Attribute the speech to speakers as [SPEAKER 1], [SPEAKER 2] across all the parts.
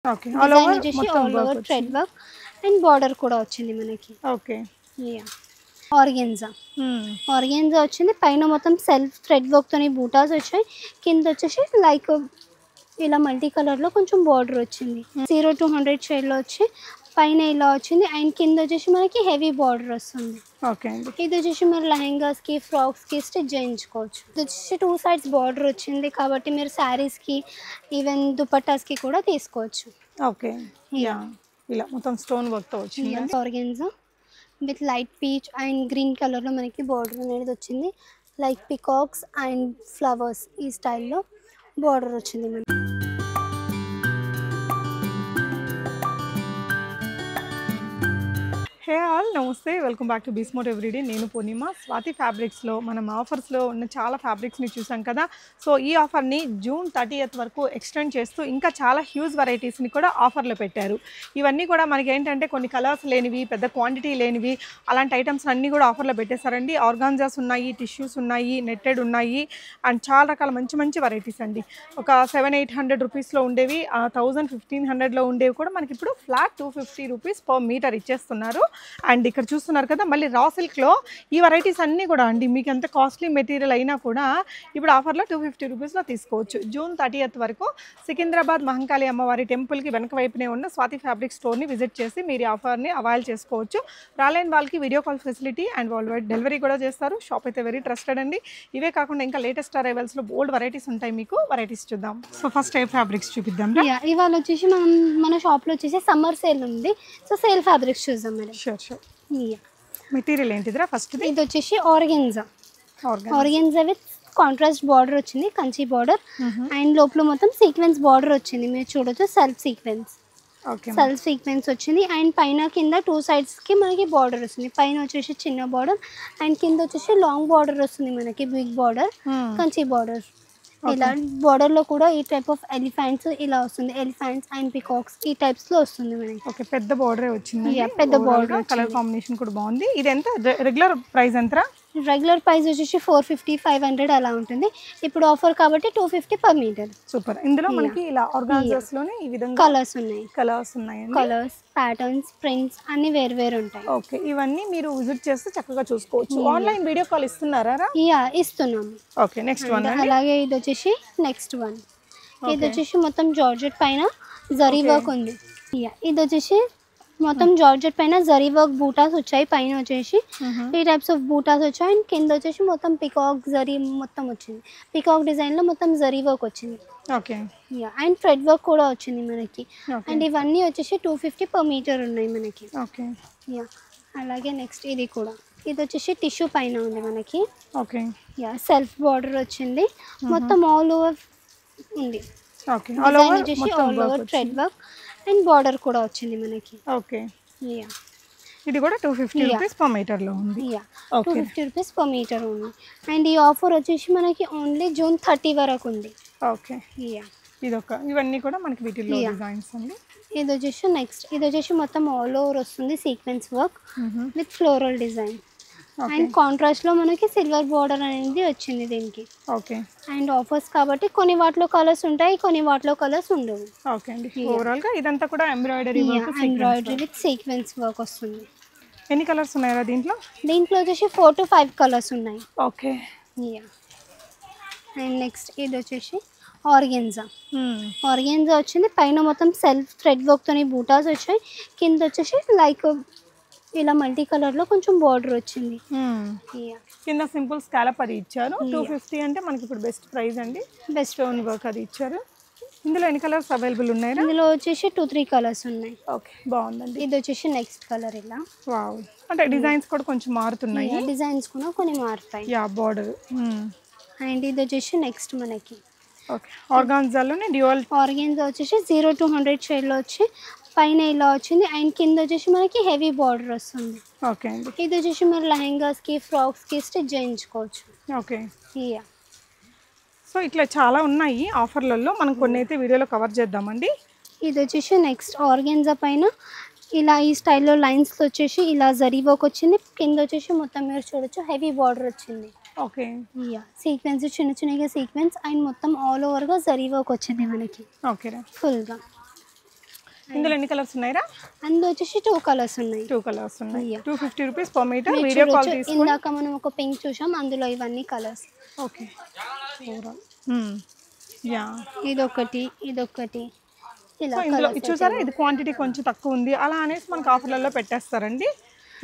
[SPEAKER 1] Okay. All
[SPEAKER 2] design
[SPEAKER 1] over
[SPEAKER 2] వచ్చేసి
[SPEAKER 1] మొత్తం
[SPEAKER 2] all
[SPEAKER 1] work
[SPEAKER 2] over thread
[SPEAKER 1] వచ్చింది.
[SPEAKER 2] వర్క్ అండ్ బార్డర్ కూడా వచ్చింది మనకి.
[SPEAKER 1] ఓకే.
[SPEAKER 2] Yeah organza.
[SPEAKER 1] హ్మ్.
[SPEAKER 2] ఆర్గెన్జా వచ్చింది. పైన మొత్తం సెల్ఫ్ థ్రెడ్ వర్క్‌తోని బూటాస్ వచ్చాయి. కింద వచ్చేసి లైక్ ఇలా మల్టీ కలర్‌లో కొంచెం బార్డర్ వచ్చింది. 0-100 షేడ్‌లో వచ్చి పైన ఇలా వచ్చింది. అండ్ కింద వచ్చేసి మనకి హెవీ బార్డర్ వస్తుంది.
[SPEAKER 1] ఓకే అండి.
[SPEAKER 2] ఇది వచ్చేసి మీరు లెహెంగాస్‌కి, ఫ్రాక్స్‌కి స్టిచ్ చేయించుకోవచ్చు. ఇది వచ్చేసి 2 సైడ్స్ బార్డర్ వచ్చింది కాబట్టి మీరు శారీస్‌కి ఈవెన్ దుపట్టాస్‌కి కూడా తీసుకోవచ్చు.
[SPEAKER 1] ఓకే. యాహ్! ఇలా మొత్తం స్టోన్ వర్క్‌తో వచ్చిందండి.
[SPEAKER 2] Organza with light peach and green కలర్‌లో మనకి బార్డర్ అనేది వచ్చింది. లైక్ పికాక్స్ అండ్ ఫ్లవర్స్ ఈ స్టైల్‌లో బార్డర్ వచ్చింది మనకి.
[SPEAKER 1] హే ఆల్ నమస్తే, వెల్కమ్ బ్యాక్ టు బీస్మోట్ ఎవ్రీడే. నేను పూర్ణిమ. స్వాతి ఫ్యాబ్రిక్స్లో మనం ఆఫర్స్లో ఉన్న చాలా ఫ్యాబ్రిక్స్ని చూసాం కదా. సో ఈ ఆఫర్ని జూన్ 30th వరకు ఎక్స్టెండ్ చేస్తూ ఇంకా చాలా హ్యూజ్ వెరైటీస్ని కూడా ఆఫర్లో పెట్టారు. ఇవన్నీ కూడా మనకి ఏంటంటే కొన్ని కలర్స్ లేనివి, పెద్ద క్వాంటిటీ లేనివి, అలాంటి ఐటమ్స్ అన్నీ కూడా ఆఫర్లో పెట్టేశారండి. ఆర్గాన్జాస్ ఉన్నాయి, టిష్యూస్ ఉన్నాయి, నెట్టెడ్ ఉన్నాయి అండ్ చాలా రకాల మంచి మంచి వెరైటీస్ అండి. ఒక 700-800 రూపీస్లో ఉండేవి, 1000-1500లో ఉండేవి కూడా మనకి ఇప్పుడు ఫ్లాట్ 250 రూపీస్ పర్ మీటర్ ఇచ్చేస్తున్నారు. అండ్ ఇక్కడ చూస్తున్నారు కదా, మళ్ళీ రా సిల్క్లో ఈ వెరైటీస్ అన్నీ కూడా అండి మీకు ఎంత కాస్ట్లీ మెటీరియల్ అయినా కూడా ఇప్పుడు ఆఫర్లో 250 రూపీస్లో తీసుకోవచ్చు. జూన్ 30th వరకు సికింద్రాబాద్ మహంకాళి అమ్మవారి టెంపుల్కి వెనక వైపునే ఉన్న స్వాతి ఫ్యాబ్రిక్ స్టోర్ని విజిట్ చేసి మీరు ఈ ఆఫర్ని అవైల్ చేసుకోవచ్చు. రాలేని వాళ్ళకి video call facility and world wide delivery కూడా చేస్తారు. షాప్ అయితే వెరీ ట్రస్టెడ్ అండి. ఇవే కాకుండా ఇంకా లేటెస్ట్ అరైవల్స్లో బోల్డ్ వెరైటీస్ ఉంటాయి. మీకు వెరైటీస్ చూద్దాం. సో ఫస్ట్ ఏ ఫ్యాబ్రిక్స్ చూపిద్దాం.
[SPEAKER 2] ఇవాళ వచ్చేసి మన షాప్లో వచ్చేసి సమ్మర్ సేల్ ఉంది. సో సేల్ ఫ్యాబ్రిక్స్ చూద్దాం madam.
[SPEAKER 1] Sure sure.
[SPEAKER 2] Yeah
[SPEAKER 1] material ఏంటిదిరా ఫస్ట్?
[SPEAKER 2] ఇది వచ్చేసి organza. Organza with contrast border వచ్చింది, కంచి బార్డర్ అండ్ లోపల మొత్తం సీక్వెన్స్ బార్డర్ వచ్చింది. మీరు చూడొచ్చు self sequence.
[SPEAKER 1] Okay.
[SPEAKER 2] Self sequence వచ్చింది అండ్ పైన కింద 2 సైడ్స్కి మనకి బార్డర్ వస్తుంది. పైన వచ్చేసి చిన్న బార్డర్ అండ్ కింద వచ్చేసి లాంగ్ బార్డర్ వస్తుంది మనకి, బిగ్ బార్డర్, కంచి బార్డర్. ఇలా బార్డర్లో కూడా ఈ టైప్ ఆఫ్ ఎలిఫెంట్స్ ఇలా వస్తుంది. ఎలిఫెంట్స్ అండ్ పికాక్స్ ఈ టైప్స్లో వస్తుంది మనకి.
[SPEAKER 1] ఓకే, పెద్ద బార్డరే వచ్చింది.
[SPEAKER 2] పెద్ద బార్డర్,
[SPEAKER 1] కలర్ కాంబినేషన్ కూడా బాగుంది. ఇది ఎంత రెగ్యులర్ ప్రైస్ ఎంత?
[SPEAKER 2] రెగ్యులర్ ప్రైస్ వచ్చేసి 450-500 అలా ఉంటుంది. ఇప్పుడు ఆఫర్ కాబట్టి 250 పర్ మీటర్.
[SPEAKER 1] సూపర్. ఇందులో మనకి ఇలా ఆర్గాన్జాస్ లోనే ఈ విధంగా
[SPEAKER 2] కలర్స్ ఉన్నాయి. కలర్స్, ప్యాటర్న్స్, ప్రింట్స్ అన్ని వేరు వేరు ఉంటాయి.
[SPEAKER 1] ఓకే, ఇవన్నీ మీరు విజిట్ చేస్తే చక్కగా చూసుకోవచ్చు. ఆన్లైన్ వీడియో కాల్ ఇస్తున్నారా?
[SPEAKER 2] ఇస్తున్నాము.
[SPEAKER 1] Okay, next one.
[SPEAKER 2] అలాగే ఇది వచ్చేసి నెక్స్ట్ వన్. ఇది వచ్చేసి మొత్తం జార్జెట్ పైన జరీ వర్క్ ఉంది. ఇది వచ్చేసి మొత్తం జార్జెట్ పైన జరీ వర్క్ బూటాస్ వచ్చాయి. పైన వచ్చేసి ఈ టైప్స్ ఆఫ్ బూటాస్ వచ్చాయి అండ్ కింద వచ్చేసి మొత్తం పికాక్ జరీ మొత్తం వచ్చింది. పికాక్ డిజైన్లో మొత్తం జరీ వర్క్ వచ్చింది.
[SPEAKER 1] ఓకే.
[SPEAKER 2] అండ్ థ్రెడ్ వర్క్ కూడా వచ్చింది మనకి. అండ్ ఇవన్నీ వచ్చేసి 250 పర్ మీటర్ ఉన్నాయి మనకి.
[SPEAKER 1] ఓకే.
[SPEAKER 2] అలాగే నెక్స్ట్ ఇది కూడా, ఇది వచ్చేసి టిష్యూ పైన ఉంది మనకి.
[SPEAKER 1] ఓకే.
[SPEAKER 2] సెల్ఫ్ బార్డర్ వచ్చింది, మొత్తం ఆల్ ఓవర్ ఉంది.
[SPEAKER 1] Okay, all
[SPEAKER 2] over thread work and border కూడా వచ్చింది మనకి.
[SPEAKER 1] ఓకే. ఇది కూడా 250 రూపీస్ పర్ మీటర్ లో ఉంది.
[SPEAKER 2] 250 రూపీస్ పర్ మీటర్ ఉంది. అండ్ ఈ ఆఫర్ వచ్చేసి మనకి ఓన్లీ జూన్ 30 వరకు ఉంది.
[SPEAKER 1] ఓకే. ఇవన్నీ కూడా మనకి వీటిలో డిజైన్స్ అండి.
[SPEAKER 2] ఇది వచ్చేసి నెక్స్ట్, ఇది వచ్చేసి మొత్తం ఆల్ ఓవర్ వస్తుంది sequence work with floral design and contrast లో మనకి సిల్వర్ బార్డర్ అనేది వచ్చింది దీనికి.
[SPEAKER 1] ఓకే.
[SPEAKER 2] అండ్ ఆఫర్స్ కాబట్టి కొన్ని వాటిలో కలర్స్ ఉంటాయి, కొన్ని వాటిలో కలర్స్ ఉండవు.
[SPEAKER 1] ఓకే అండి. ఓవరాల్ గా ఇదంతా కూడా ఎంబ్రాయిడరీ
[SPEAKER 2] విత్ సీక్వెన్స్ వర్క్ వస్తుంది.
[SPEAKER 1] ఎన్ని కలర్స్ ఉన్నాయా దీంట్లో?
[SPEAKER 2] దీంట్లో వచ్చేసి 4 to 5 కలర్స్ ఉన్నాయి.
[SPEAKER 1] ఓకే.
[SPEAKER 2] అండ్ నెక్స్ట్ ఇది వచ్చేసి ఆర్గెన్జా. ఆర్గెన్జా వచ్చింది. పైన మొత్తం సెల్ఫ్ థ్రెడ్ వర్క్తోని బూటాస్ వచ్చాయి. కింద వచ్చేసి లైక్ ఇలా మల్టీ కలర్లో కొంచెం బార్డర్ వచ్చింది.
[SPEAKER 1] కింద సింపుల్ స్కాలప్ అది ఇచ్చారు. 250 అంటే మనకి ఇప్పుడు బెస్ట్ ప్రైస్ అండి. బెస్ట్ స్టోన్ వర్క్ అది ఇచ్చారు. ఇందులో ఎన్ని కలర్స్ అవైలబుల్ ఉన్నాయి?
[SPEAKER 2] ఇందులో వచ్చేసి 2-3 కలర్స్ ఉన్నాయి.
[SPEAKER 1] ఓకే, బాగుందండి.
[SPEAKER 2] ఇది వచ్చేసి నెక్స్ట్ కలర్. ఇలా
[SPEAKER 1] వావ్, అంటే డిజైన్స్ కూడా కొంచెం మారుతున్నాయి.
[SPEAKER 2] డిజైన్స్ కూడా కొన్ని మారుతాయి.
[SPEAKER 1] బార్డర్.
[SPEAKER 2] అండ్ ఇది వచ్చేసి నెక్స్ట్ మనకి
[SPEAKER 1] ఓకే, ఆర్గాన్జాలోనే డ్యూయల్.
[SPEAKER 2] ఆర్గాన్జా వచ్చేసి 0-100 షేడ్లో వచ్చి పైన ఇలా వచ్చింది అండ్ కింద వచ్చేసి మనకి హెవీ బార్డర్ వస్తుంది.
[SPEAKER 1] ఓకే అండి.
[SPEAKER 2] ఇది వచ్చేసి మీరు లెహెంగాస్కి, ఫ్రాక్స్కి స్టిచ్ చేయించుకోవచ్చు.
[SPEAKER 1] ఓకే. సో ఇట్లా చాలా ఉన్నాయి ఆఫర్లలో. మనం కొన్ని అయితే వీడియోలో కవర్ చేద్దామండి.
[SPEAKER 2] ఇది వచ్చేసి నెక్స్ట్ ఆర్గాన్జా పైన ఇలా ఈ స్టైల్లో లైన్స్లో వచ్చేసి ఇలా జరీ వర్క్ వచ్చింది. కింద వచ్చేసి మొత్తం మీరు చూడొచ్చు హెవీ బార్డర్ వచ్చింది.
[SPEAKER 1] ఓకే.
[SPEAKER 2] సీక్వెన్స్ చిన్న చిన్నగా సీక్వెన్స్ అండ్ మొత్తం ఆల్ ఓవర్గా జరీ వర్క్ వచ్చింది మనకి.
[SPEAKER 1] ఓకే,
[SPEAKER 2] ఫుల్గా.
[SPEAKER 1] ఇందులో ఎన్ని కలర్స్ ఉన్నాయిరా?
[SPEAKER 2] అందులో వచ్చేసి 2 కలర్స్ ఉన్నాయి.
[SPEAKER 1] 2 కలర్స్ ఉన్నాయి.
[SPEAKER 2] Yeah.
[SPEAKER 1] 250 rupees per metre.
[SPEAKER 2] మీరు
[SPEAKER 1] వీడియో కాల్
[SPEAKER 2] చూడొచ్చు,
[SPEAKER 1] తీసుకొని.
[SPEAKER 2] ఇందాక మనం ఒక పింక్ చూసాం, అందులో ఇవన్నీ కలర్స్.
[SPEAKER 1] ఓకే. యా,
[SPEAKER 2] ఇదొకటి ఇదొకటి ఇలా
[SPEAKER 1] సో ఇందులో
[SPEAKER 2] colours
[SPEAKER 1] చూసారా,
[SPEAKER 2] అయితే
[SPEAKER 1] ఇది క్వాంటిటీ కొంచెం తక్కువ ఉంది. అలా అనేసి మనకు ఆఫర్లలో పెట్టేస్తారండి.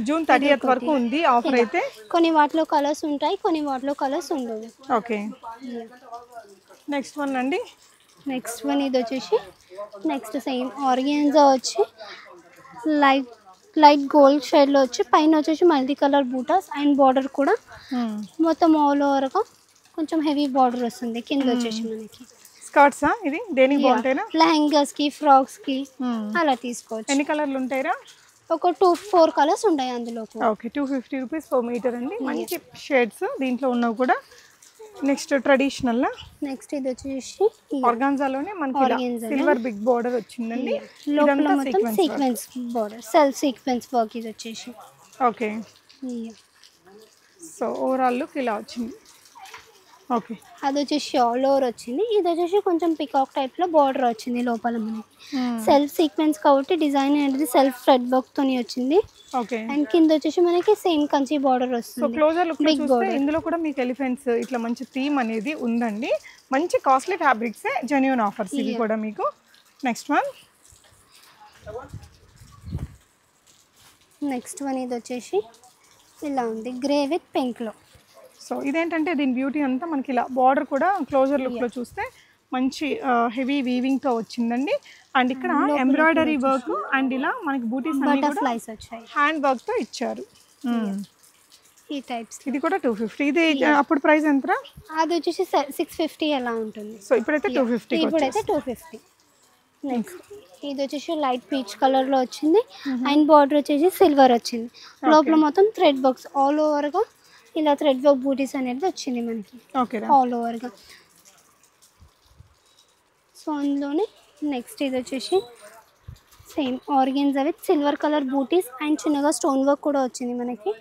[SPEAKER 1] జూన్ 30th వరకు ఉంది ఆఫర్ అయితే.
[SPEAKER 2] కొన్ని వాటిలో కలర్స్ ఉంటాయి, కొన్ని వాటిలో కలర్స్ ఉండవు.
[SPEAKER 1] ఓకే. నెక్స్ట్ వన్ అండి.
[SPEAKER 2] నెక్స్ట్ వన్ ఇది వచ్చేసి నెక్స్ట్ సేమ్ ఆర్గాన్జా వచ్చి లైట్ లైట్ గోల్డ్ షేడ్లో వచ్చి పైన వచ్చేసి multi colour buttas and border కూడా మొత్తం ఆల్ ఓవర్గా కొంచెం హెవీ బార్డర్ వస్తుంది. కింద వచ్చేసి మనకి
[SPEAKER 1] స్కర్ట్సా ఇది? దేనికి బాగుంటాయినా?
[SPEAKER 2] లెహంగాస్కి, ఫ్రాక్స్కి అలా తీసుకోవచ్చు.
[SPEAKER 1] ఎన్ని కలర్లు ఉంటాయిరా?
[SPEAKER 2] ఒక 2-4 కలర్స్ ఉంటాయి అందులో.
[SPEAKER 1] ఓకే. 250 రూపీస్ పర్ మీటర్ అండి. మంచి షేడ్స్ దీంట్లో ఉన్నవి కూడా. Next traditional.
[SPEAKER 2] నెక్స్ట్ ఇది వచ్చేసి
[SPEAKER 1] ఆర్గాన్జాలోనే మనకి సిల్వర్ బిగ్ బార్డర్ వచ్చిందండి.
[SPEAKER 2] లోపల మొత్తం sequence border, self sequence work ఇది వచ్చేసి.
[SPEAKER 1] ఓకే. సో ఓవరాల్ లుక్ ఇలా వచ్చింది. ఓకే.
[SPEAKER 2] అది వచ్చేసి ఆల్ ఓవర్ వచ్చింది. ఇది వచ్చేసి కొంచెం పికాక్ టైప్ లో బార్డర్ వచ్చింది లోపల మనకి. సెల్ఫ్ సీక్వెన్స్ కాబట్టి డిజైన్ అనేది సెల్ఫ్ థ్రెడ్ వర్క్ తోని వచ్చింది.
[SPEAKER 1] ఓకే.
[SPEAKER 2] అండ్ కింద వచ్చేసి మనకి సేమ్ కంచి బార్డర్
[SPEAKER 1] సో
[SPEAKER 2] వస్తుంది.
[SPEAKER 1] క్లోజర్ లుక్ చూస్తే ఇందులో కూడా మీకు ఎలిఫెంట్స్ ఇట్లా మంచి థీమ్ అనేది ఉందండి. మంచి కాస్ట్లీ ఫ్యాబ్రిక్స్, జెన్యూన్ ఆఫర్స్ ఇవి కూడా మీకు. Next one.
[SPEAKER 2] నెక్స్ట్ వన్ ఇది వచ్చేసి ఇలా ఉంది, గ్రే విత్ పింక్ లో.
[SPEAKER 1] సో ఇదేంటంటే దీని బ్యూటీ అంతా మనకి ఇలా బార్డర్ కూడా క్లోజర్ లుక్లో చూస్తే మంచి హెవీ వీవింగ్తో వచ్చిందండి. అండ్ ఇక్కడ ఎంబ్రాయిడరీ వర్క్ అండ్ ఇలా మనకి బూటీస్
[SPEAKER 2] బటర్ఫ్లైస్ వచ్చాయి,
[SPEAKER 1] హ్యాండ్ వర్క్తో ఇచ్చారు.
[SPEAKER 2] ఈ టైప్స్.
[SPEAKER 1] ఇది కూడా 250. ఇది అప్పుడు ప్రైస్ ఎంత?
[SPEAKER 2] అది వచ్చేసి 650 అలా ఉంటుంది.
[SPEAKER 1] సో ఇప్పుడైతే 250.
[SPEAKER 2] ఇప్పుడైతే 250. నెక్స్ట్ ఇది వచ్చేసి లైట్ పీచ్ కలర్ లో వచ్చింది అండ్ బార్డర్ వచ్చేసి సిల్వర్ వచ్చింది. లోపల మొత్తం థ్రెడ్ వర్క్స్ ఆల్ ఓవర్ గా ఇలా థ్రెడ్ వర్క్ బూటీస్ అనేది వచ్చింది మనకి.
[SPEAKER 1] ఓకే.
[SPEAKER 2] ఆల్ ఓవర్ గా. సో అందులోనే నెక్స్ట్ ఇది వచ్చేసి same organza with silver colour buttis and చిన్నగా స్టోన్ వర్క్ కూడా వచ్చింది మనకి.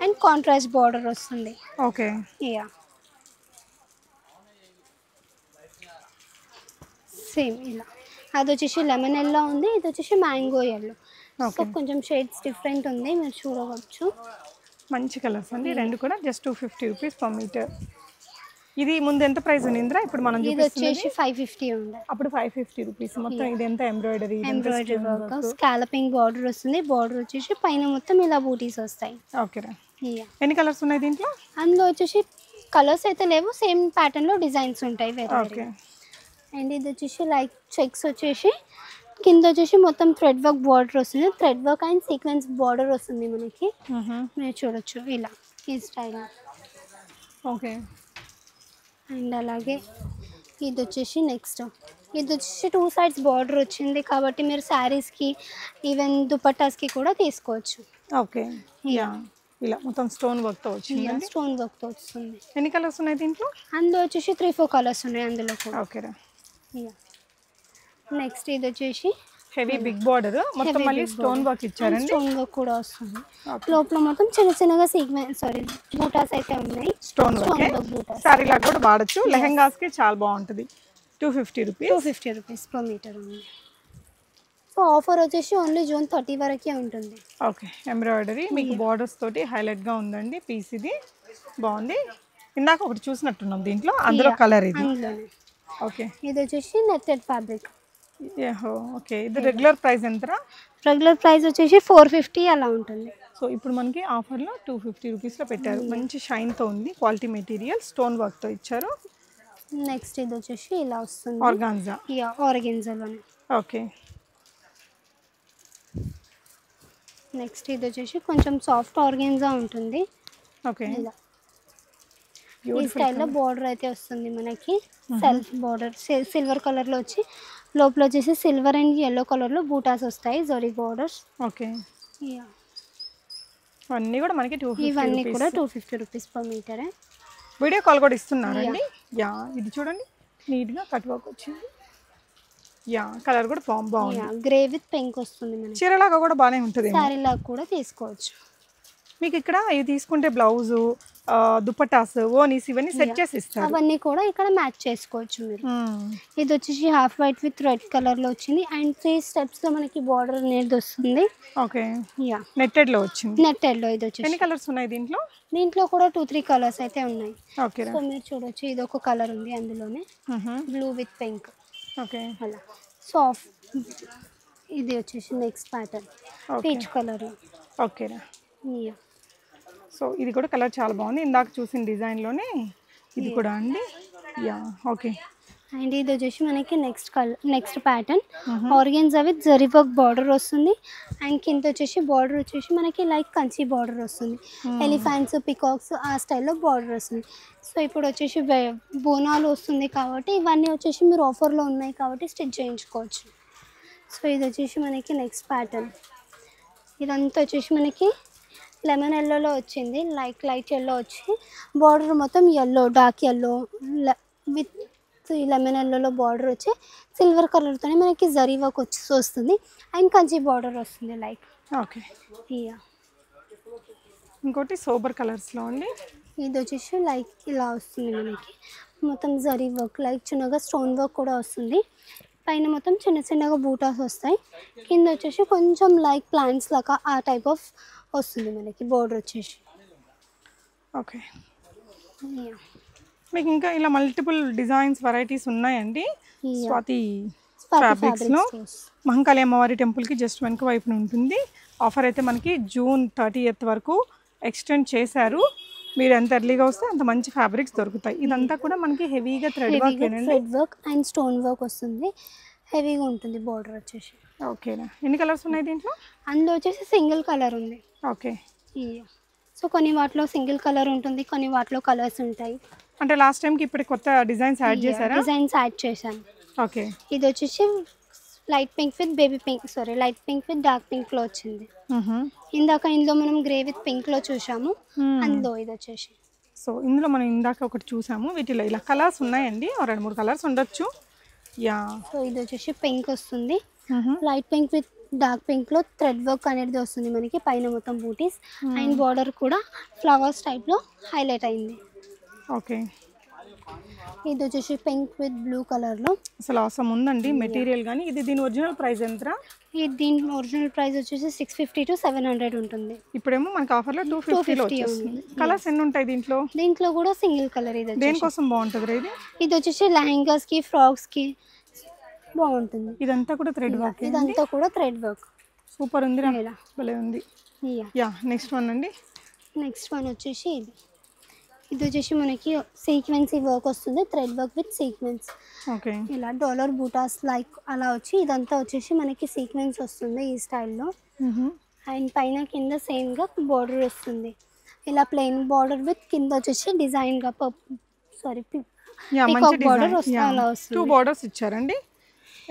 [SPEAKER 2] అండ్ కాంట్రాస్ట్ బార్డర్ వస్తుంది.
[SPEAKER 1] ఓకే.
[SPEAKER 2] యా, సేమ్ ఇలా. అది వచ్చేసి లెమన్ ఎల్లో ఉంది, ఇది వచ్చేసి మ్యాంగో ఎల్లో. సో కొంచెం షేడ్స్ డిఫరెంట్ ఉంది, మీరు చూడవచ్చు.
[SPEAKER 1] మంచి కలర్స్ అండి రెండు కూడా. Just 250 rupees per metre. ఇది ముందు ఎంత ప్రైస్ ఉంది? ఇప్పుడు మనం
[SPEAKER 2] ఇది వచ్చేసి 550 ఉంది.
[SPEAKER 1] అప్పుడు 550 రూపీస్. మొత్తం ఇది ఎంత ఎంబ్రాయిడరీ
[SPEAKER 2] వర్క్, స్కాలపింగ్ బార్డర్ వస్తుంది. బార్డర్ వచ్చేసి పైన మొత్తం ఇలా బూటీస్ వస్తాయి.
[SPEAKER 1] ఓకేరా. ఎన్ని కలర్స్ ఉన్నాయి దీంట్లో?
[SPEAKER 2] అందులో వచ్చేసి కలర్స్ అయితే లేవు, సేమ్ ప్యాటర్న్ లో డిజైన్స్ ఉంటాయి వేరే. అండ్ ఇది వచ్చేసి లైక్ చెక్స్ వచ్చేసి కింద వచ్చేసి మొత్తం థ్రెడ్ వర్క్ బార్డర్ వస్తుంది. Thread work and sequence border వస్తుంది మనకి. మీరు చూడొచ్చు ఇలా ఈ స్టైల్.
[SPEAKER 1] ఓకే.
[SPEAKER 2] అండ్ అలాగే ఇది వచ్చేసి నెక్స్ట్ ఇది వచ్చేసి 2 సైడ్స్ బార్డర్ వచ్చింది కాబట్టి మీరు శారీస్కి ఈవెన్ దుపట్టాస్కి కూడా తీసుకోవచ్చు.
[SPEAKER 1] ఓకే. ఇలా మొత్తం స్టోన్ వర్క్తో వచ్చింది.
[SPEAKER 2] స్టోన్ వర్క్తో వస్తుంది.
[SPEAKER 1] ఎన్ని కలర్స్ ఉన్నాయి దీంట్లో?
[SPEAKER 2] అందులో వచ్చేసి 3-4 కలర్స్ ఉన్నాయి అందులో కూడా.
[SPEAKER 1] ఓకేరా.
[SPEAKER 2] నెక్స్ట్ ఇది వచ్చేసి
[SPEAKER 1] హెవీ బిగ్ బార్డర్, మొత్తం మళ్ళీ స్టోన్ వర్క్ ఇచ్చారండి.
[SPEAKER 2] స్టోన్ వర్క్ కూడా వస్తుంది. లోపల మొత్తం చిన్న చిన్నగా సీక్వెన్స్ బూటాస్ అయితే ఉన్నాయి.
[SPEAKER 1] స్టోన్ వర్క్ సారీ లాగా కూడా వాడచ్చు. లెహంగాస్ కి చాలా బాగుంటుంది. 250 రూపీస్.
[SPEAKER 2] 250 రూపీస్ పర్ మీటర్ ఉంది. సో ఆఫర్ వచ్చేసి ఓన్లీ జూన్ 30 వరకే ఉంటుంది.
[SPEAKER 1] ఓకే. ఎంబ్రాయిడరీ మీకు బార్డర్స్ తోటి హైలైట్ గా ఉందండి పీస్. ఇది బాగుంది. ఇందాక ఒకటి చూసినట్టున్నాం దీంట్లో, అందులో కలర్ ఇది. ఓకే.
[SPEAKER 2] ఇది వచ్చేసి నెట్టెడ్ ఫ్యాబ్రిక్.
[SPEAKER 1] ఓకే. ఇది రెగ్యులర్ ప్రైస్ ఎంతరా?
[SPEAKER 2] రెగ్యులర్ ప్రైస్ వచ్చేసి 450 అలా ఉంటుంది.
[SPEAKER 1] సో ఇప్పుడు మనకి ఆఫర్లో 250 రూపీస్లో పెట్టారు. మంచి షైన్తో ఉంది. క్వాలిటీ మెటీరియల్ స్టోన్ వర్క్తో ఇచ్చారు.
[SPEAKER 2] నెక్స్ట్ ఇది వచ్చేసి ఇలా వస్తుంది,
[SPEAKER 1] ఆర్గాన్జా.
[SPEAKER 2] ఆర్గాన్జాలోనే.
[SPEAKER 1] ఓకే.
[SPEAKER 2] నెక్స్ట్ ఇది వచ్చేసి కొంచెం సాఫ్ట్ ఆర్గాన్జా ఉంటుంది.
[SPEAKER 1] ఓకే.
[SPEAKER 2] ఇలా ఈ స్టైల్లో బార్డర్ అయితే వస్తుంది మనకి. సెల్ఫ్ బార్డర్ సిల్వర్ కలర్లో వచ్చి లోపల వచ్చేసి సిల్వర్ అండ్ yellow కలర్లో బూటాస్ వస్తాయి, జరీ బార్డర్స్.
[SPEAKER 1] ఓకే. ఇవన్నీ కూడా మనకి 250.
[SPEAKER 2] ఇవన్నీ కూడా 250 rupees per metre.
[SPEAKER 1] Video call కూడా ఇస్తున్నారండి. ఇది చూడండి నీట్గా కట్ వర్క్ వచ్చింది. కలర్ కూడా బాగుంది.
[SPEAKER 2] గ్రే విత్ పింక్ వస్తుంది మనకి.
[SPEAKER 1] చీరలాగా కూడా బాగానే ఉంటుంది.
[SPEAKER 2] శారీ లాగా కూడా తీసుకోవచ్చు.
[SPEAKER 1] మీకు ఇక్కడ ఇవి తీసుకుంటే బ్లౌజు దుపట్టాస్ ఓనీస్ ఇవన్నీ సెట్ చేసి ఇస్తారు.
[SPEAKER 2] అవన్నీ కూడా ఇక్కడ మ్యాచ్ చేసుకోవచ్చు మీరు. ఇది వచ్చేసి half white with red colour లో వచ్చింది అండ్ 3 స్టెప్స్ లో మనకి బార్డర్ అనేది వస్తుంది.
[SPEAKER 1] ఓకే,
[SPEAKER 2] యా
[SPEAKER 1] నెట్టెడ్ లో వచ్చింది.
[SPEAKER 2] నెట్టెడ్ లో ఇది వచ్చేసి
[SPEAKER 1] ఎన్ని కలర్స్ ఉన్నాయి దీంట్లో?
[SPEAKER 2] దీంట్లో కూడా 2-3 కలర్స్ అయితే ఉన్నాయి.
[SPEAKER 1] ఓకే,
[SPEAKER 2] సో మీరు చూడొచ్చు, ఇది ఒక కలర్ ఉంది అందులోనే, బ్లూ విత్ పింక్.
[SPEAKER 1] ఓకే,
[SPEAKER 2] అలా సాఫ్ట్. ఇది వచ్చేసి నెక్స్ట్ ప్యాటర్న్ పీచ్ కలర్.
[SPEAKER 1] ఓకేనా.
[SPEAKER 2] యా
[SPEAKER 1] సో ఇది కూడా కలర్ చాలా బాగుంది, ఇందాక చూసిన డిజైన్లోనే ఇది కూడా అండి. Yeah okay.
[SPEAKER 2] అండ్ ఇది వచ్చేసి మనకి next pattern organza with zari work border వస్తుంది అండ్ కింద వచ్చేసి బార్డర్ వచ్చేసి మనకి లైక్ కంచి బార్డర్ వస్తుంది. ఎలిఫెంట్స్ పికాక్స్ ఆ స్టైల్లో బార్డర్ వస్తుంది. సో ఇప్పుడు వచ్చేసి బోనాలు వస్తుంది కాబట్టి ఇవన్నీ వచ్చేసి మీరు ఆఫర్లో ఉన్నాయి కాబట్టి స్టిచ్ చేయించుకోవచ్చు. సో ఇది వచ్చేసి మనకి నెక్స్ట్ ప్యాటర్న్. ఇదంతా వచ్చేసి మనకి లెమన్ ఎల్లోలో వచ్చింది, లైట్ ఎల్లో వచ్చి బార్డర్ మొత్తం yellow, dark yellow with lemon ఎల్లోలో బార్డర్ వచ్చి సిల్వర్ కలర్తోనే మనకి జరీ వర్క్ వచ్చి వస్తుంది అండ్ కంచి బార్డర్ వస్తుంది లైక్.
[SPEAKER 1] ఓకే,
[SPEAKER 2] యా
[SPEAKER 1] ఇంకోటి సోబర్ కలర్స్లో అండి.
[SPEAKER 2] ఇది వచ్చేసి లైక్ ఇలా వస్తుంది మనకి మొత్తం జరీ వర్క్, లైక్ చిన్నగా స్టోన్ వర్క్ కూడా వస్తుంది. పైన మొత్తం చిన్నగా బూటాస్ వస్తాయి, కింద వచ్చేసి కొంచెం లైక్ ప్లాంట్స్ లాగా ఆ టైప్ ఆఫ్ వస్తుంది మనకి బోర్డర్ వచ్చేసి.
[SPEAKER 1] ఓకే, మీకు ఇంకా ఇలా మల్టిపుల్ డిజైన్స్ వెరైటీస్ ఉన్నాయండి స్వాతి ఫ్యాబ్రిక్స్లో. మహంకాళి అమ్మవారి టెంపుల్కి జస్ట్ వెనక వైపున ఉంటుంది. ఆఫర్ అయితే మనకి జూన్ 30th వరకు ఎక్స్టెండ్ చేశారు. మీరు ఎంత ఎర్లీగా వస్తే అంత మంచి ఫ్యాబ్రిక్స్ దొరుకుతాయి. ఇదంతా కూడా మనకి హెవీగా thread
[SPEAKER 2] work and stone work వస్తుంది, హెవీగా ఉంటుంది బార్డర్ వచ్చేసి.
[SPEAKER 1] ఓకేనా. ఎన్ని కలర్స్ ఉన్నాయి దీంట్లో?
[SPEAKER 2] అందులో వచ్చేసి సింగిల్ కలర్ ఉంది.
[SPEAKER 1] ఓకే,
[SPEAKER 2] సో కొన్ని వాటిలో సింగిల్ కలర్ ఉంటుంది, కొన్ని వాటిలో కలర్స్ ఉంటాయి.
[SPEAKER 1] అంటే లాస్ట్ టైంకి ఇప్పుడు కొత్త డిజైన్స్ యాడ్ చేశారా?
[SPEAKER 2] డిజైన్స్ యాడ్ చేశాను.
[SPEAKER 1] ఓకే,
[SPEAKER 2] ఇది వచ్చేసి light pink with light pink with dark pink లో వచ్చింది. ఇందాక ఇందులో మనం గ్రే విత్ పింక్ లో చూసాము, అందులో ఇది వచ్చేసి.
[SPEAKER 1] సో ఇందులో మనం ఇందాక ఒకటి చూసాము, వీటిలో ఇలా కలర్స్ ఉన్నాయండి, 2-3 కలర్స్ ఉండొచ్చు. యా,
[SPEAKER 2] సో ఇది వచ్చేసి పింక్ వస్తుంది, light pink with dark pink లో థ్రెడ్ వర్క్ అనేది వస్తుంది మనకి, పైన మొత్తం బూటీస్ అండ్ బార్డర్ కూడా ఫ్లవర్స్ టైప్ లో హైలైట్ అయింది.
[SPEAKER 1] ఓకే,
[SPEAKER 2] ఇది వచ్చేసి పింక్ విత్ బ్లూ కలర్ లో
[SPEAKER 1] అసలు అవసరం ఉందండి మెటీరియల్. కానీ ఇది దీని ఒరిజినల్ ప్రైస్ ఎంత?
[SPEAKER 2] దీని ఒరిజినల్ ప్రైస్ వచ్చేసి 650 to 700 ఉంటుంది.
[SPEAKER 1] ఇప్పుడేమో మనకి ఆఫర్లో 250 వచ్చేస్తుంది. కలర్స్ ఎన్ని ఉంటాయి దీంట్లో?
[SPEAKER 2] దీంట్లో కూడా సింగిల్ కలర్. ఇది
[SPEAKER 1] దేనికోసం బాగుంటుంది ఇది?
[SPEAKER 2] ఇది వచ్చేసి లెహంగాస్ కి, ఫ్రాక్స్ కి బాగుంటుంది.
[SPEAKER 1] ఇదంతా కూడా థ్రెడ్ వర్క్.
[SPEAKER 2] ఇదంతా కూడా థ్రెడ్ వర్క్.
[SPEAKER 1] సూపర్ ఉంది, భలే ఉంది. యా, నెక్స్ట్ వన్ అండి.
[SPEAKER 2] నెక్స్ట్ వన్ వచ్చేసి ఇది వచ్చేసి మనకి సీక్వెన్సీ వర్క్ వస్తుంది, thread work with sequence.
[SPEAKER 1] Okay,
[SPEAKER 2] ఇలా డాలర్ బూటాస్ లైక్ అలా వచ్చి ఇదంతా వచ్చేసి మనకి సీక్వెన్స్ వస్తుంది ఈ స్టైల్లో. అండ్ పైన కింద సేమ్గా బార్డర్ వస్తుంది, ఇలా ప్లెయిన్ బార్డర్ విత్ కింద వచ్చేసి డిజైన్గా బార్డర్ వస్తుంది. అలా వస్తుంది.
[SPEAKER 1] 2 బార్డర్స్ ఇచ్చారండి.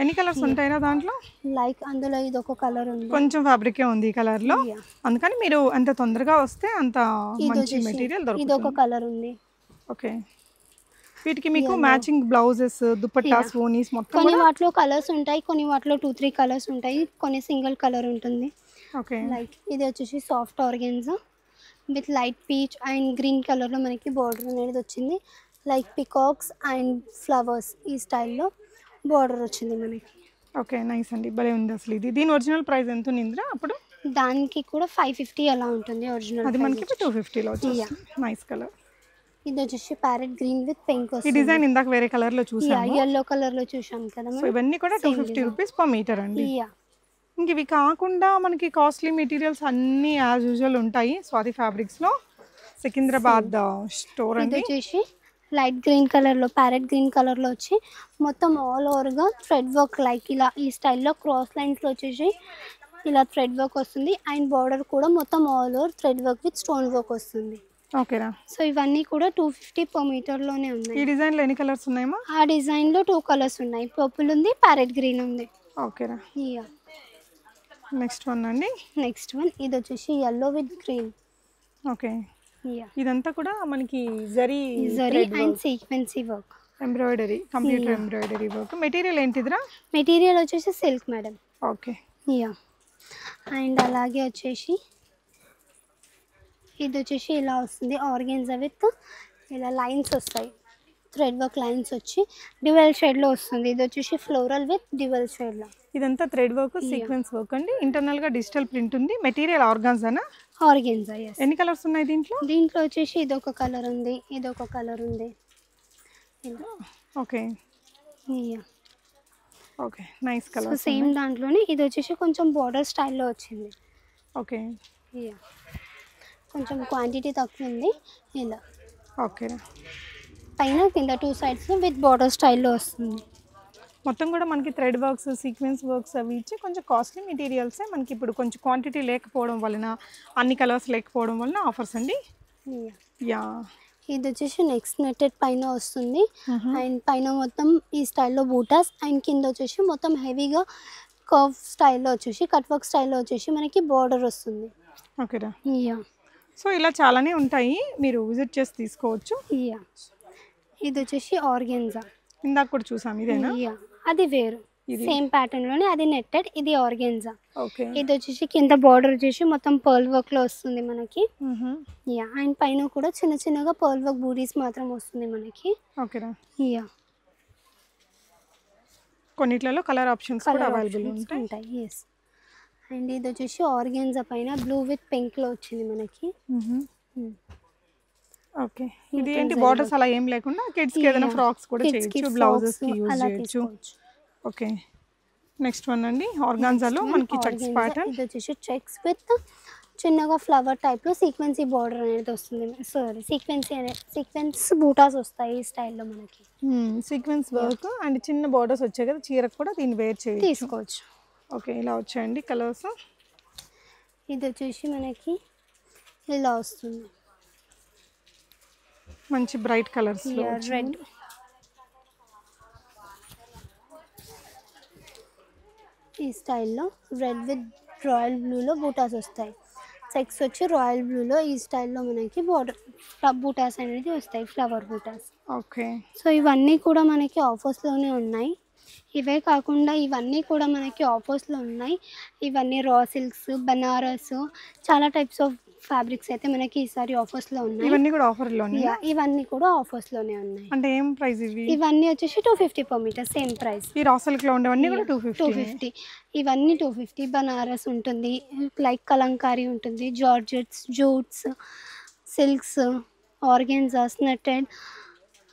[SPEAKER 1] ఎన్ని కలర్స్ ఉంటాయినా దాంట్లో?
[SPEAKER 2] లైక్ అందులో ఇది ఒక కలర్ ఉంది,
[SPEAKER 1] కొంచెం ఫ్యాబ్రికే ఉంది ఈ కలర్ లో, అందుకని మీరు ఎంత తొందరగా వస్తే అంత మంచి మెటీరియల్ దొరుకుతుంది.
[SPEAKER 2] ఇది ఒక కలర్ ఉంది.
[SPEAKER 1] ఓకే, వీటికి మీకు మ్యాచింగ్ బ్లౌజెస్, దుపట్టాస్, ఓనీస్ మొత్తం.
[SPEAKER 2] కొన్ని వాటిలో కలర్స్ ఉంటాయి, కొన్ని వాటిలో 2-3 కలర్స్ ఉంటాయి, కొన్ని సింగిల్ కలర్ ఉంటుంది.
[SPEAKER 1] ఓకే,
[SPEAKER 2] లైక్ ఇది వచ్చేసి soft organza with light peach and green colour లో మనకి బార్డర్ అనేది వచ్చింది, లైక్ పికాక్స్ అండ్ ఫ్లవర్స్ ఈ స్టైల్లో బార్డర్ వచ్చింది మనకి.
[SPEAKER 1] ఓకే, నైస్ అండి, భలే ఉంది అసలు. ఇది దీని ఒరిజినల్ ప్రైస్ ఎంత ఉందిరా అప్పుడు?
[SPEAKER 2] దానికి కూడా 550 అలా ఉంటుంది ఒరిజినల్.
[SPEAKER 1] అది మనకి 250లో వచ్చింది. Nice colour.
[SPEAKER 2] ఇది వచ్చేసి ప్యారెట్ గ్రీన్ విత్ పింక్ వస్తుంది.
[SPEAKER 1] ఈ డిజైన్ ఇందాక వేరే కలర్ లో చూసాము,
[SPEAKER 2] yellow కలర్ లో చూసాం కదా.
[SPEAKER 1] సో ఇవన్నీ కూడా 250 రూపీస్ పర్ మీటర్ అండి. ఇంక ఇవి కాకుండా మనకి కాస్ట్లీ మెటీరియల్స్ అన్నీ యాజ్ యూజువల్ ఉంటాయి స్వాతి ఫ్యాబ్రిక్స్లో. సికింద్రాబాద్ స్టోర్ అండి.
[SPEAKER 2] ఇది వచ్చేసి లైట్ గ్రీన్ కలర్లో, ప్యారెట్ గ్రీన్ కలర్లో వచ్చి మొత్తం ఆల్ ఓవర్గా థ్రెడ్ వర్క్ లైక్ ఇలా ఈ స్టైల్లో క్రాస్ లైన్స్లో వచ్చేసి ఇలా థ్రెడ్ వర్క్ వస్తుంది అండ్ బార్డర్ కూడా మొత్తం all over thread work with stone work వస్తుంది.
[SPEAKER 1] ఓకేనా.
[SPEAKER 2] సో ఇవన్నీ కూడా 250 per మీటర్లోనే ఉన్నాయి.
[SPEAKER 1] ఈ డిజైన్లో ఎన్ని కలర్స్ ఉన్నాయమ్మా?
[SPEAKER 2] ఆ డిజైన్లో 2 కలర్స్ ఉన్నాయి, పర్పుల్ ఉంది, ప్యారెట్ గ్రీన్ ఉంది.
[SPEAKER 1] ఓకేనా.
[SPEAKER 2] యా,
[SPEAKER 1] నెక్స్ట్ వన్ అండి.
[SPEAKER 2] నెక్స్ట్ వన్ ఇది వచ్చేసి yellow with green.
[SPEAKER 1] Okay,
[SPEAKER 2] yeah,
[SPEAKER 1] ఇదంతా కూడా మనకి zari
[SPEAKER 2] and sequence work,
[SPEAKER 1] embroidery, computer embroidery work. Material ఏంటిదిరా?
[SPEAKER 2] మెటీరియల్ వచ్చేసి silk madam.
[SPEAKER 1] Okay,
[SPEAKER 2] yeah, and అలాగే వచ్చేసి ఇది వచ్చేసి ఇలా వస్తుంది ఆర్గెన్జా విత్ ఇలా లైన్స్ వస్తాయి, థ్రెడ్ వర్క్ లైన్స్ వచ్చి డ్యువల్ షేడ్లో వస్తుంది. ఇది వచ్చేసి ఫ్లోరల్ విత్ డ్యువల్ షేడ్లో.
[SPEAKER 1] ఇదంతా థ్రెడ్ వర్క్, సీక్వెన్స్ వర్క్ అండి. ఇంటర్నల్ గా డిజిటల్ ప్రింట్ ఉంది. మెటీరియల్ ఆర్గాన్జానా?
[SPEAKER 2] ఆర్గెన్జా. ఎస్.
[SPEAKER 1] ఎన్ని కలర్స్ ఉన్నాయి దీంట్లో?
[SPEAKER 2] దీంట్లో వచ్చేసి ఇదొక కలర్ ఉంది, ఇదొక కలర్ ఉంది.
[SPEAKER 1] Okay okay, nice colour.
[SPEAKER 2] Same దాంట్లోనే ఇది వచ్చేసి కొంచెం బోర్డర్ స్టైల్లో వచ్చింది.
[SPEAKER 1] ఓకే,
[SPEAKER 2] కొంచెం క్వాంటిటీ తక్కువ ఉంది. ఇలా
[SPEAKER 1] ఓకే,
[SPEAKER 2] పైన కింద 2 సైడ్స్ విత్ బోర్డర్ స్టైల్లో వస్తుంది.
[SPEAKER 1] మొత్తం కూడా మనకి థ్రెడ్ వర్క్స్, సీక్వెన్స్ వర్క్స్ అవి ఇచ్చి కొంచెం కాస్ట్లీ మెటీరియల్సే మనకి ఇప్పుడు కొంచెం క్వాంటిటీ లేకపోవడం వలన, అన్ని కలర్స్ లేకపోవడం వలన ఆఫర్స్ అండి. యా,
[SPEAKER 2] ఇది వచ్చేసి నెక్స్ట్ నెట్టెడ్ పైన వస్తుంది. అండ్ పైన మొత్తం ఈ స్టైల్లో బూటాస్ అండ్ కింద వచ్చేసి మొత్తం హెవీగా కర్వ్ స్టైల్లో వచ్చేసి కట్ వర్క్ స్టైల్లో వచ్చేసి మనకి బోర్డర్ వస్తుంది.
[SPEAKER 1] ఓకేరా.
[SPEAKER 2] యా,
[SPEAKER 1] సో ఇలా చాలానే ఉంటాయి, మీరు విజిట్ చేసి తీసుకోవచ్చు.
[SPEAKER 2] యా, ఇది వచ్చేసి ఆర్గెన్జా.
[SPEAKER 1] ఇందాక కూడా చూసాం, ఇదేనా?
[SPEAKER 2] యా, అది వేరు, సేమ్ ప్యాటర్న్ లోనే అది నెట్టెడ్, ఇది ఆర్గెన్జా.
[SPEAKER 1] ఓకే,
[SPEAKER 2] ఇది వచ్చేసి కింద బార్డర్ వచ్చేసి మొత్తం పర్ల్ వర్క్ లో వస్తుంది మనకి. యా, అండ్ పైన కూడా చిన్న చిన్నగా పర్ల్ వర్క్ బూటీస్ మాత్రం వస్తుంది మనకి.
[SPEAKER 1] ఓకేరా.
[SPEAKER 2] యా,
[SPEAKER 1] కొన్నిట్లలో కలర్ ఆప్షన్స్ కూడా అవైలబుల్ ఉంటాయి.
[SPEAKER 2] ఎస్. అండ్ ఇది వచ్చేసి ఆర్గెన్జా పైన బ్లూ విత్ పింక్ లో వచ్చింది మనకి.
[SPEAKER 1] ఓకే, ఇది ఏంటి బార్డర్స్ అలా ఏం లేకుండా కిడ్స్ కి ఏదైనా ఫ్రాక్స్ కూడా చేయొచ్చు, బ్లౌజెస్ కి యూజ్ చేయొచ్చు. ఓకే, నెక్స్ట్ వన్ అండి ఆర్గాన్జాలో మనకి చెక్స్ ప్యాటర్న్.
[SPEAKER 2] ఇది వచ్చేసి చెక్స్ విత్ చిన్నగా ఫ్లవర్ టైప్ లో సీక్వెన్సీ బార్డర్ అనేది వస్తుంది. సారీ, సీక్వెన్స్ బూటాస్ వస్తాయి ఈ స్టైల్లో మనకి.
[SPEAKER 1] సీక్వెన్స్ వర్క్ అండ్ చిన్న బార్డర్స్ వచ్చాయి కదా, చీరకు కూడా దీన్ని వేర్
[SPEAKER 2] తీసుకోవచ్చు.
[SPEAKER 1] ఓకే, ఇలా వచ్చాయండి కలర్స్.
[SPEAKER 2] ఇది వచ్చేసి మనకి ఇలా వస్తుంది,
[SPEAKER 1] మంచి బ్రైట్ కలర్స్.
[SPEAKER 2] రెడ్, ఈ స్టైల్లో రెడ్ విత్ రాయల్ బ్లూలో బూటాస్ వస్తాయి. చెక్స్ వచ్చి రాయల్ బ్లూలో ఈ స్టైల్లో మనకి బార్డర్ బూటాస్ అనేది వస్తాయి, ఫ్లవర్ బూటాస్.
[SPEAKER 1] ఓకే,
[SPEAKER 2] సో ఇవన్నీ కూడా మనకి ఆఫర్స్లోనే ఉన్నాయి. ఇవే కాకుండా ఇవన్నీ కూడా మనకి ఆఫర్స్లో ఉన్నాయి. ఇవన్నీ రా సిల్క్స్, బనారస్, చాలా టైప్స్ ఆఫ్ ఫ్యాబ్రిక్స్ అయితే మనకి ఈసారి ఆఫర్స్లో ఉన్నాయి.
[SPEAKER 1] ఇవన్నీ కూడా ఆఫర్లోనే?
[SPEAKER 2] ఇవన్నీ కూడా ఆఫర్స్లోనే ఉన్నాయి.
[SPEAKER 1] అంటే ఏం ప్రైస్ ఇవి?
[SPEAKER 2] ఇవన్నీ వచ్చేసి 250 per meter, సేమ్ ప్రైస్.
[SPEAKER 1] ఈ రా సిల్క్లో ఉండేవన్నీ కూడా 250.
[SPEAKER 2] ఇవన్నీ 250. బనారస్ ఉంటుంది, లైక్ కలంకారీ ఉంటుంది, జార్జెట్స్, జూట్స్, సిల్క్స్, ఆర్గెన్జాస్, నెట్టెడ్,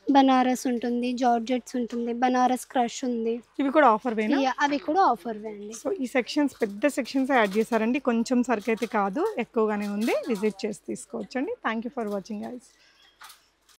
[SPEAKER 2] బనారస్ ఉంటుంది, జార్జెట్స్ ఉంటుంది, బనారస్ క్రష్ ఉంది.
[SPEAKER 1] ఇవి కూడా ఆఫర్ వేనా?
[SPEAKER 2] అవి కూడా ఆఫర్ వే అండి.
[SPEAKER 1] సో ఈ సెక్షన్స్ పెద్ద సెక్షన్స్ యాడ్ చేశారండి, కొంచెం సరికి అయితే కాదు, ఎక్కువగానే ఉంది. విజిట్ చేసి తీసుకోవచ్చండి. Thank you for watching guys.